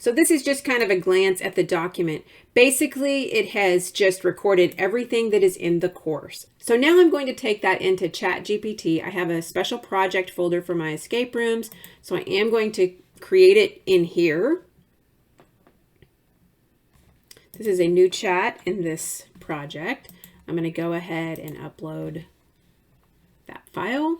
So this is just kind of a glance at the document. Basically, it has just recorded everything that is in the course. So now I'm going to take that into ChatGPT. I have a special project folder for my escape rooms. So I am going to create it in here. This is a new chat in this project. I'm going to go ahead and upload that file.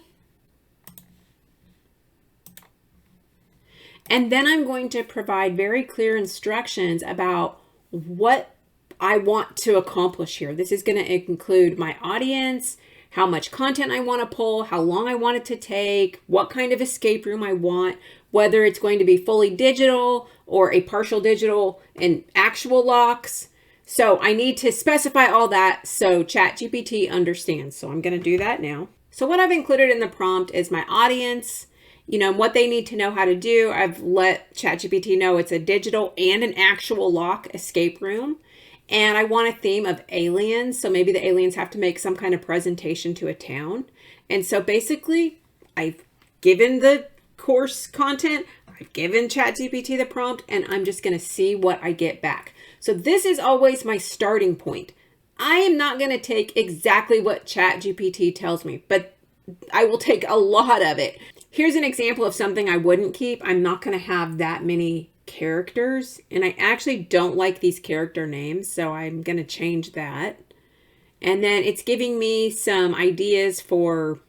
And then I'm going to provide very clear instructions about what I want to accomplish here. This is going to include my audience, how much content I want to pull, how long I want it to take, what kind of escape room I want, whether it's going to be fully digital or a partial digital and actual locks. So I need to specify all that so ChatGPT understands. So I'm going to do that now. So what I've included in the prompt is my audience, what they need to know how to do. I've let ChatGPT know it's a digital and an actual lock escape room. And I want a theme of aliens. So maybe the aliens have to make some kind of presentation to a town. And so basically, I've given the course content, I've given ChatGPT the prompt, and I'm just going to see what I get back. So this is always my starting point. I am not going to take exactly what ChatGPT tells me, but I will take a lot of it. Here's an example of something I wouldn't keep. I'm not going to have that many characters, and I actually don't like these character names, so I'm going to change that. And then it's giving me some ideas for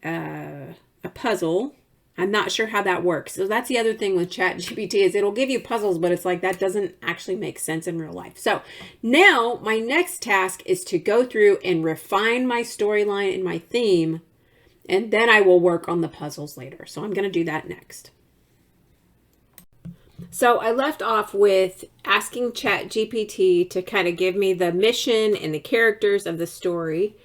a puzzle. I'm not sure how that works. So that's the other thing with ChatGPT is it'll give you puzzles, but it's like that doesn't actually make sense in real life. So now my next task is to go through and refine my storyline and my theme, and then I will work on the puzzles later. So I'm going to do that next. So I left off with asking ChatGPT to kind of give me the mission and the characters of the story.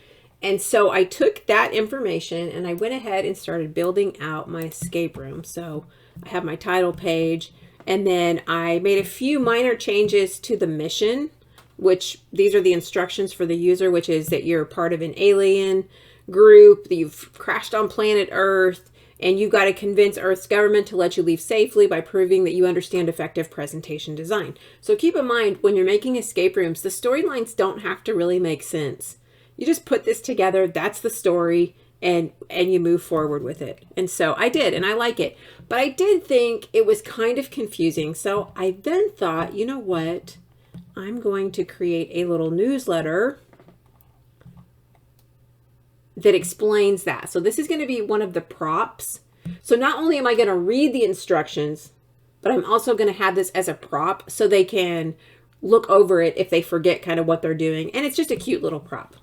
And so I took that information and I went ahead and started building out my escape room. So I have my title page, and then I made a few minor changes to the mission, which these are the instructions for the user, which is that you're part of an alien group, that you've crashed on planet Earth, and you've got to convince Earth's government to let you leave safely by proving that you understand effective presentation design. So keep in mind, when you're making escape rooms, the storylines don't have to really make sense. You just put this together, that's the story, and you move forward with it. And so I did, and I like it. But I did think it was kind of confusing. So I then thought, you know what? I'm going to create a little newsletter that explains that. So this is going to be one of the props. So not only am I going to read the instructions, but I'm also going to have this as a prop so they can look over it if they forget kind of what they're doing. And it's just a cute little prop.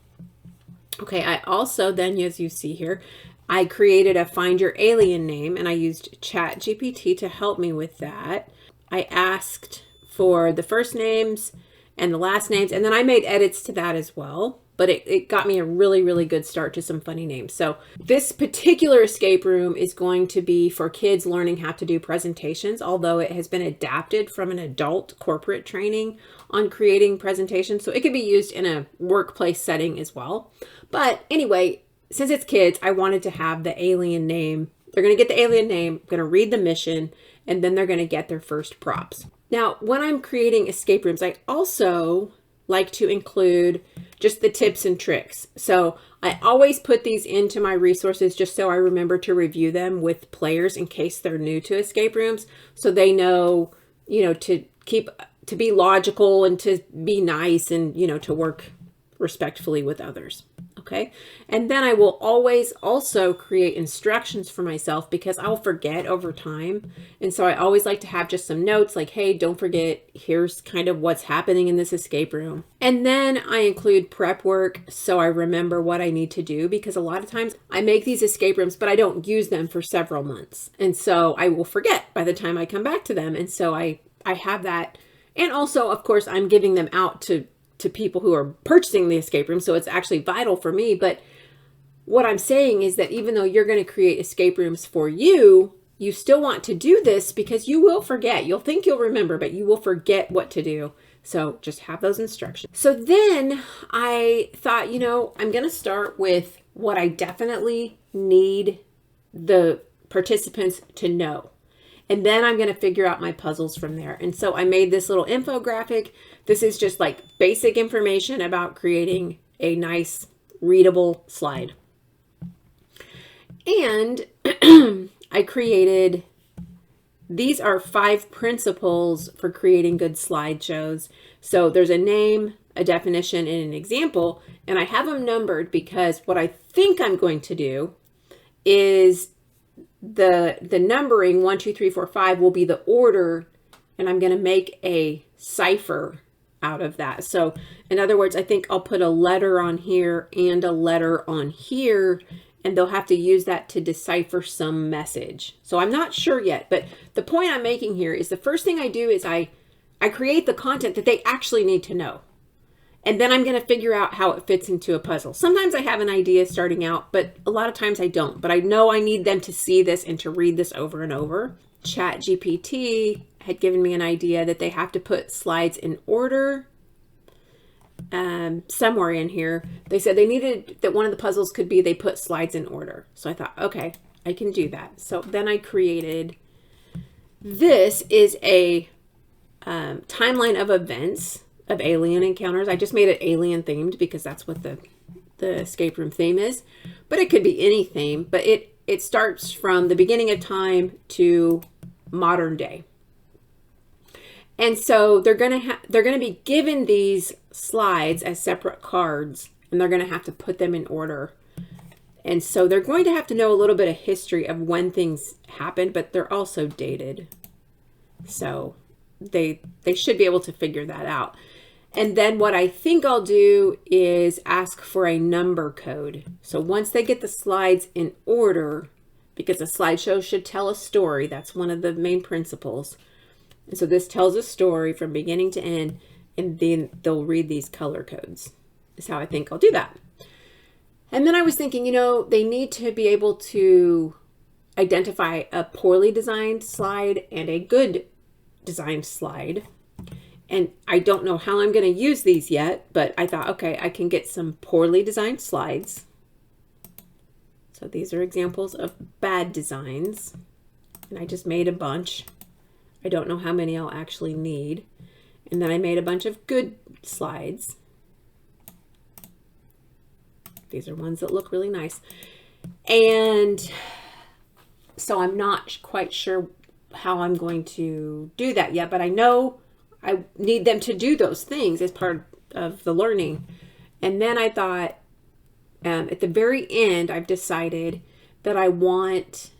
Okay, I also then, as you see here, I created a find your alien name, and I used ChatGPT to help me with that. I asked for the first names and the last names, and then I made edits to that as well. But it got me a really, really good start to some funny names. So this particular escape room is going to be for kids learning how to do presentations, although it has been adapted from an adult corporate training on creating presentations. So it could be used in a workplace setting as well. But anyway, since it's kids, I wanted to have the alien name. They're going to get the alien name, going to read the mission, and then they're going to get their first props. Now, when I'm creating escape rooms, I also like to include just the tips and tricks. So I always put these into my resources just so I remember to review them with players in case they're new to escape rooms, so they know, to be logical and to be nice and, to work respectfully with others. Okay. And then I will always also create instructions for myself because I'll forget over time. And so I always like to have just some notes like, hey, don't forget, here's kind of what's happening in this escape room. And then I include prep work so I remember what I need to do, because a lot of times I make these escape rooms, but I don't use them for several months. And so I will forget by the time I come back to them. And so I have that. And also, of course, I'm giving them out to people who are purchasing the escape room. So it's actually vital for me. But what I'm saying is that even though you're going to create escape rooms for you, you still want to do this because you will forget. You'll think you'll remember, but you will forget what to do. So just have those instructions. So then I thought, I'm going to start with what I definitely need the participants to know. And then I'm going to figure out my puzzles from there. And so I made this little infographic. This is just like basic information about creating a nice readable slide. And I created, these are 5 principles for creating good slideshows. So there's a name, a definition, and an example. And I have them numbered because what I think I'm going to do is the numbering 1, 2, 3, 4, 5 will be the order, and I'm going to make a cipher out of that. So in other words, I think I'll put a letter on here and a letter on here, and they'll have to use that to decipher some message. So I'm not sure yet, but the point I'm making here is the first thing I do is I create the content that they actually need to know. And then I'm going to figure out how it fits into a puzzle. Sometimes I have an idea starting out, but a lot of times I don't. But I know I need them to see this and to read this over and over. ChatGPT had given me an idea that they have to put slides in order. Somewhere in here, they said they needed that one of the puzzles could be they put slides in order. So I thought, okay, I can do that. So then I created, this is a timeline of events of alien encounters. I just made it alien themed because that's what the escape room theme is, but it could be any theme, but it starts from the beginning of time to modern day. And so they're going to be given these slides as separate cards, and they're going to have to put them in order. And so they're going to have to know a little bit of history of when things happened, but they're also dated. So they should be able to figure that out. And then what I think I'll do is ask for a number code. So once they get the slides in order, because a slideshow should tell a story, that's one of the main principles. And so this tells a story from beginning to end, and then they'll read these color codes. Is how I think I'll do that. And then I was thinking, you know, they need to be able to identify a poorly designed slide and a good designed slide. And I don't know how I'm going to use these yet, but I thought, okay, I can get some poorly designed slides. So these are examples of bad designs. And I just made a bunch. I don't know how many I'll actually need. And then I made a bunch of good slides. These are ones that look really nice. And so I'm not quite sure how I'm going to do that yet, but I know I need them to do those things as part of the learning. And then I thought, at the very end, I've decided that I want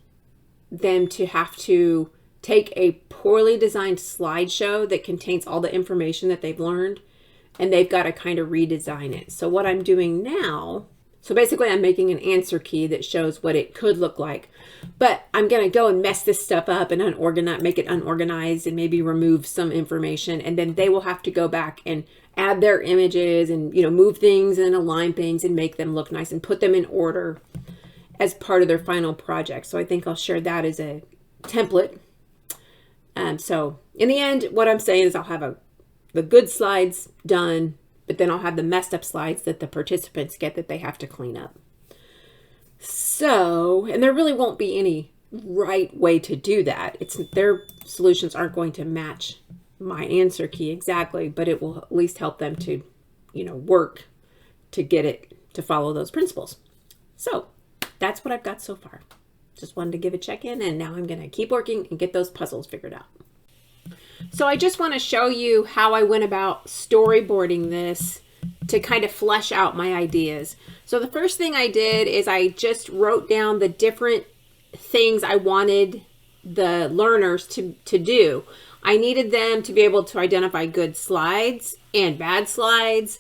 them to have to take a poorly designed slideshow that contains all the information that they've learned, and they've got to kind of redesign it. So what I'm doing now, so basically I'm making an answer key that shows what it could look like, but I'm going to go and mess this stuff up and make it unorganized and maybe remove some information. And then they will have to go back and add their images and, you know, move things and align things and make them look nice and put them in order as part of their final project. So I think I'll share that as a template. So in the end, what I'm saying is I'll have the good slides done, but then I'll have the messed up slides that the participants get that they have to clean up. So, and there really won't be any right way to do that. Their solutions aren't going to match my answer key exactly, but it will at least help them to, you know, work to get it to follow those principles. So that's what I've got so far. Just wanted to give a check-in, and now I'm going to keep working and get those puzzles figured out. So I just want to show you how I went about storyboarding this to kind of flesh out my ideas. So the first thing I did is I just wrote down the different things I wanted the learners to do. I needed them to be able to identify good slides and bad slides.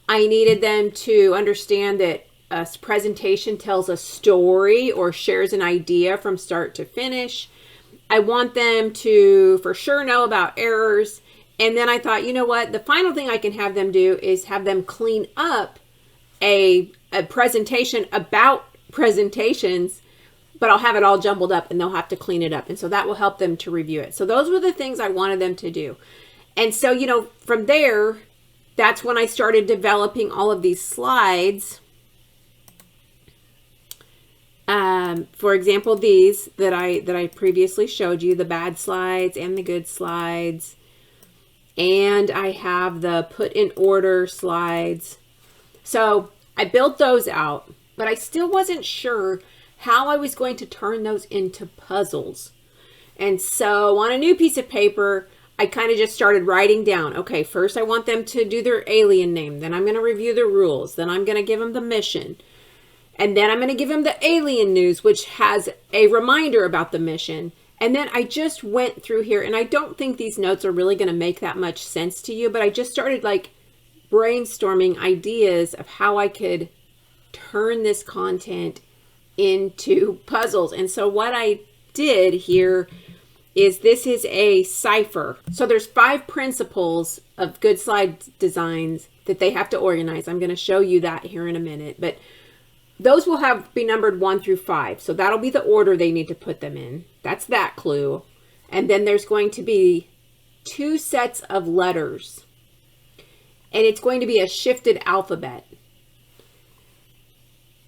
I needed them to understand that a presentation tells a story or shares an idea from start to finish. I want them to for sure know about errors. And then I thought, you know what? The final thing I can have them do is have them clean up a presentation about presentations, but I'll have it all jumbled up and they'll have to clean it up. And so that will help them to review it. So those were the things I wanted them to do. And so, you know, from there, that's when I started developing all of these slides. For example, these that I previously showed you, the bad slides and the good slides. And I have the put in order slides. So I built those out, but I still wasn't sure how I was going to turn those into puzzles. And so on a new piece of paper, I kind of just started writing down, okay, first I want them to do their alien name. Then I'm going to review the rules. Then I'm going to give them the mission. And then I'm going to give them the alien news, which has a reminder about the mission. And then I just went through here, and I don't think these notes are really going to make that much sense to you, but I just started like brainstorming ideas of how I could turn this content into puzzles. And so what I did here is this is a cipher. So there's 5 principles of good slide designs that they have to organize. I'm going to show you that here in a minute, but those will be numbered 1 through 5. So that'll be the order they need to put them in. That's that clue. And then there's going to be 2 sets of letters. And it's going to be a shifted alphabet.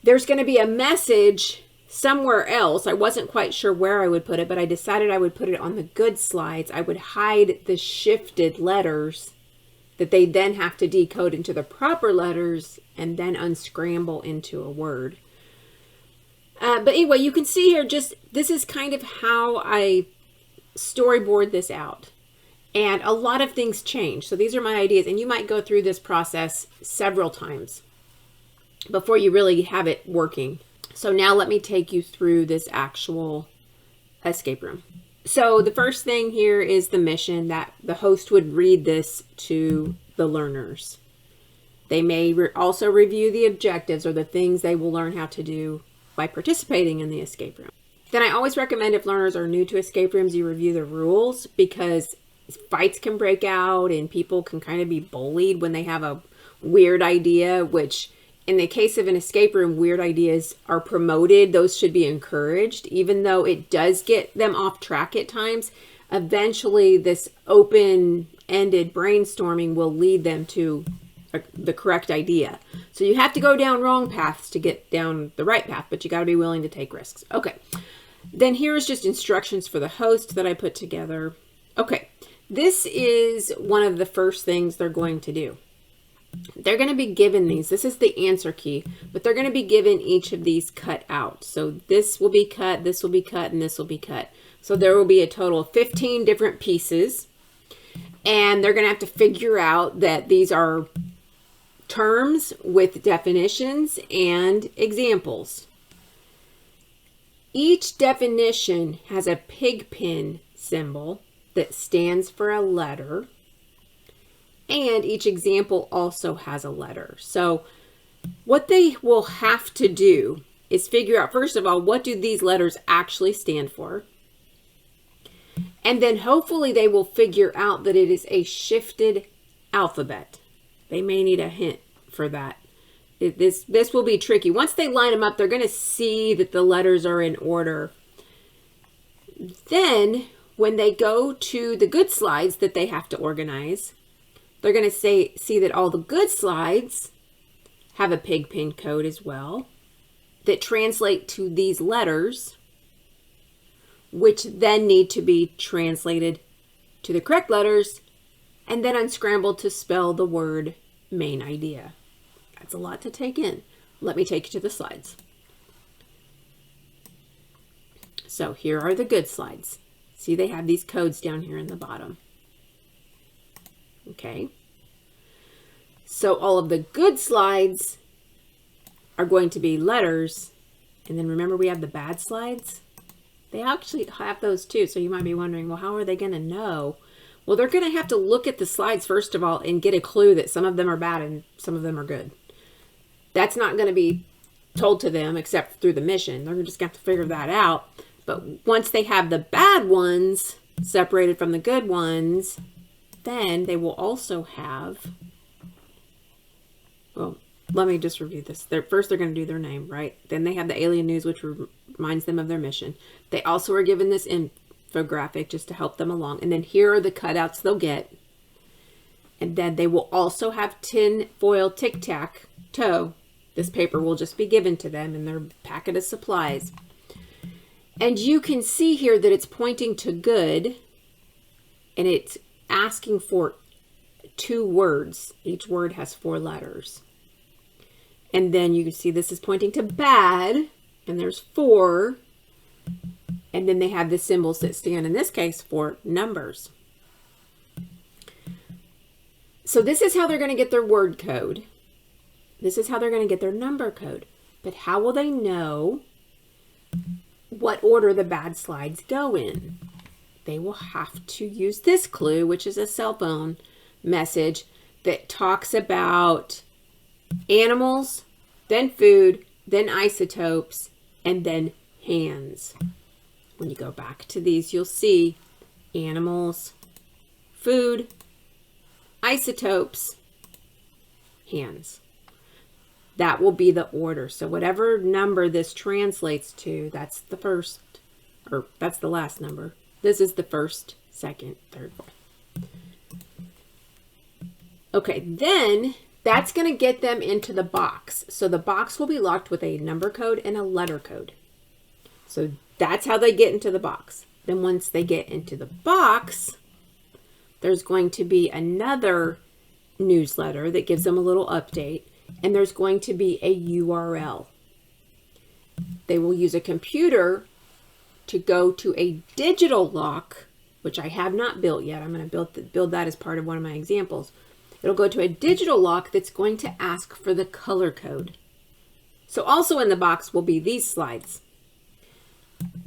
There's going to be a message somewhere else. I wasn't quite sure where I would put it, but I decided I would put it on the good slides. I would hide the shifted letters that they then have to decode into the proper letters and then unscramble into a word. But anyway, you can see here, this is kind of how I storyboard this out. And a lot of things change. So these are my ideas, and you might go through this process several times before you really have it working. So now let me take you through this actual escape room. So the first thing here is the mission, that the host would read this to the learners. They may also review the objectives or the things they will learn how to do by participating in the escape room. Then I always recommend, if learners are new to escape rooms, you review the rules, because fights can break out and people can kind of be bullied when they have a weird idea, which in the case of an escape room, weird ideas are promoted. Those should be encouraged, even though it does get them off track at times. Eventually, this open-ended brainstorming will lead them to the correct idea. So you have to go down wrong paths to get down the right path, but you got to be willing to take risks. Okay. Then here's just instructions for the host that I put together. Okay. This is one of the first things they're going to do. They're going to be given these. This is the answer key, but they're going to be given each of these cut out. So this will be cut, this will be cut, and this will be cut. So there will be a total of 15 different pieces, and they're going to have to figure out that these are terms with definitions and examples. Each definition has a pig pen symbol that stands for a letter. And each example also has a letter. So what they will have to do is figure out, first of all, what do these letters actually stand for? And then hopefully they will figure out that it is a shifted alphabet. They may need a hint for that. This will be tricky. Once they line them up, they're going to see that the letters are in order. Then when they go to the good slides that they have to organize, they're going to see that all the good slides have a pig pen code as well that translate to these letters, which then need to be translated to the correct letters and then unscrambled to spell the word main idea. That's a lot to take in. Let me take you to the slides. So here are the good slides. See, they have these codes down here in the bottom. Okay. So all of the good slides are going to be letters. And then remember, we have the bad slides. They actually have those too. So you might be wondering, well, how are they going to know? Well, they're going to have to look at the slides first of all and get a clue that some of them are bad and some of them are good. That's not going to be told to them except through the mission. They're just going to have to figure that out. But once they have the bad ones separated from the good ones, then they will also have, well, let me just review this. First, they're going to do their name, right? Then they have the alien news, which reminds them of their mission. They also are given this infographic just to help them along. And then here are the cutouts they'll get. And then they will also have tin foil tic-tac-toe This paper will just be given to them in their packet of supplies. And you can see here that it's pointing to good, and it's asking for 2 words. Each word has 4 letters. And then you can see this is pointing to bad, and there's 4. And then they have the symbols that stand, in this case, for numbers. So this is how they're going to get their word code. This is how they're going to get their number code. But how will they know what order the bad slides go in? They will have to use this clue, which is a cell phone message that talks about animals, then food, then isotopes, and then hands. When you go back to these, you'll see animals, food, isotopes, hands. That will be the order. So whatever number this translates to, that's the first, or that's the last number. This is the first, second, third, fourth. Okay, then that's going to get them into the box. So the box will be locked with a number code and a letter code. So that's how they get into the box. Then once they get into the box, there's going to be another newsletter that gives them a little update, and there's going to be a URL. They will use a computer to go to a digital lock, which I have not built yet. I'm going to build that as part of one of my examples. It'll go to a digital lock that's going to ask for the color code. So also in the box will be these slides.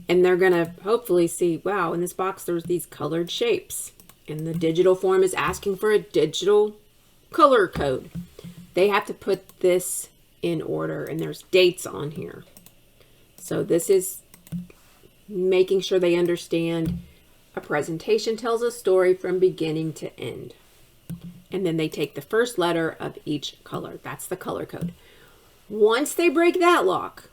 And they're going to hopefully see, wow, in this box there's these colored shapes. And the digital form is asking for a digital color code. They have to put this in order, and there's dates on here. So this is making sure they understand a presentation tells a story from beginning to end. And then they take the first letter of each color. That's the color code. Once they break that lock,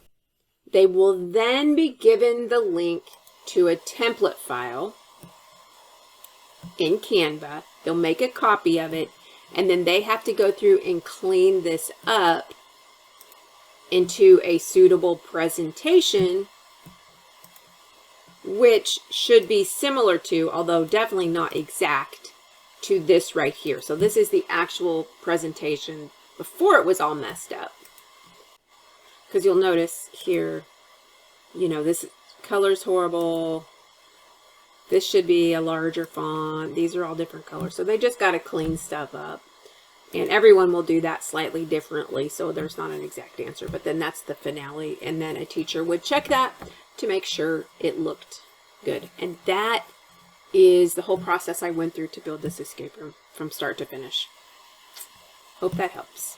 they will then be given the link to a template file in Canva. They'll make a copy of it, and then they have to go through and clean this up into a suitable presentation, which should be similar to, although definitely not exact, to this right here. So this is the actual presentation before it was all messed up. Because you'll notice here, you know, this color's horrible. This should be a larger font. These are all different colors. So they just got to clean stuff up. And everyone will do that slightly differently, so there's not an exact answer. But then that's the finale. And then a teacher would check that to make sure it looked good. And that is the whole process I went through to build this escape room from start to finish. Hope that helps.